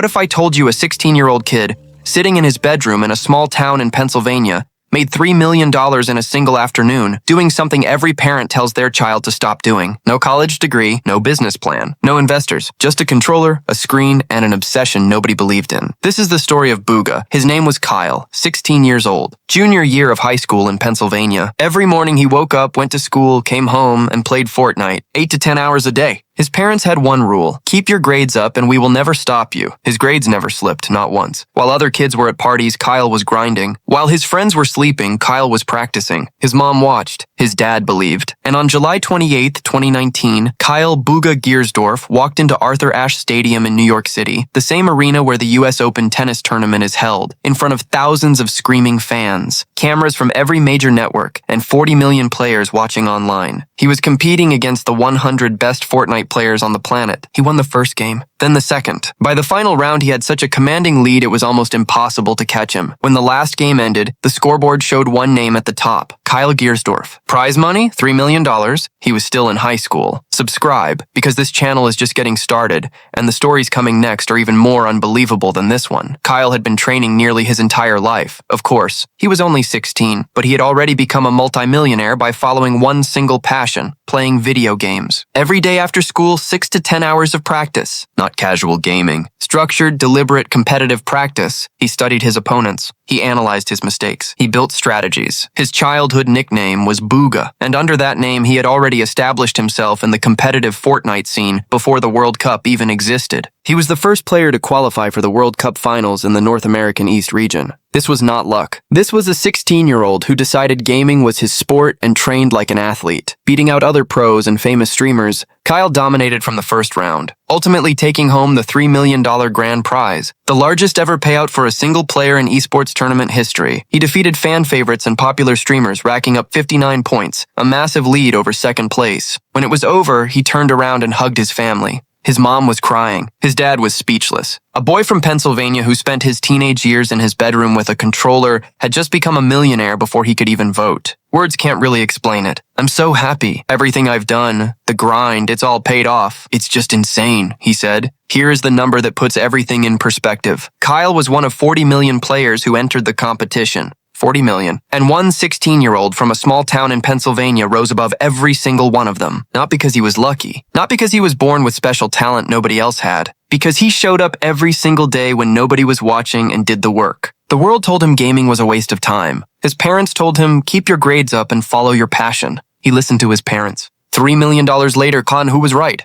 What if I told you a 16-year-old kid, sitting in his bedroom in a small town in Pennsylvania, made $3 million in a single afternoon, doing something every parent tells their child to stop doing? No college degree, no business plan, no investors, just a controller, a screen, and an obsession nobody believed in. This is the story of Bugha. His name was Kyle, 16 years old, junior year of high school in Pennsylvania. Every morning he woke up, went to school, came home, and played Fortnite, 8 to 10 hours a day. His parents had one rule: keep your grades up and we will never stop you. His grades never slipped, not once. While other kids were at parties, Kyle was grinding. While his friends were sleeping, Kyle was practicing. His mom watched. His dad believed. And on July 28, 2019, Kyle Bugha Giersdorf walked into Arthur Ashe Stadium in New York City, the same arena where the US Open tennis tournament is held, in front of thousands of screaming fans, cameras from every major network, and 40 million players watching online. He was competing against the 100 best Fortnite players on the planet. He won the first game, then the second. By the final round, he had such a commanding lead it was almost impossible to catch him. When the last game ended, the scoreboard showed one name at the top: Kyle Giersdorf. Prize money, $3 million. He was still in high school. Subscribe, because this channel is just getting started, and the stories coming next are even more unbelievable than this one. Kyle had been training nearly his entire life. Of course, he was only 16, but he had already become a multimillionaire by following one single passion: playing video games. Every day after school, 6 to 10 hours of practice. Not casual gaming. Structured, deliberate, competitive practice. He studied his opponents. He analyzed his mistakes. He built strategies. His childhood nickname was Bugha, and under that name he had already established himself in the competitive Fortnite scene before the World Cup even existed. He was the first player to qualify for the World Cup finals in the North American East region. This was not luck. This was a 16-year-old who decided gaming was his sport and trained like an athlete. Beating out other pros and famous streamers, Kyle dominated from the first round, ultimately taking home the $3 million grand prize, the largest ever payout for a single player in esports tournament history. He defeated fan favorites and popular streamers, racking up 59 points, a massive lead over second place. When it was over, he turned around and hugged his family. His mom was crying. His dad was speechless. A boy from Pennsylvania who spent his teenage years in his bedroom with a controller had just become a millionaire before he could even vote. Words can't really explain it. I'm so happy. Everything I've done, the grind, it's all paid off. It's just insane, he said. Here is the number that puts everything in perspective. Kyle was one of 40 million players who entered the competition. 40 million. And one 16-year-old from a small town in Pennsylvania rose above every single one of them. Not because he was lucky. Not because he was born with special talent nobody else had. Because he showed up every single day when nobody was watching and did the work. The world told him gaming was a waste of time. His parents told him, keep your grades up and follow your passion. He listened to his parents. $3 million later, who was right?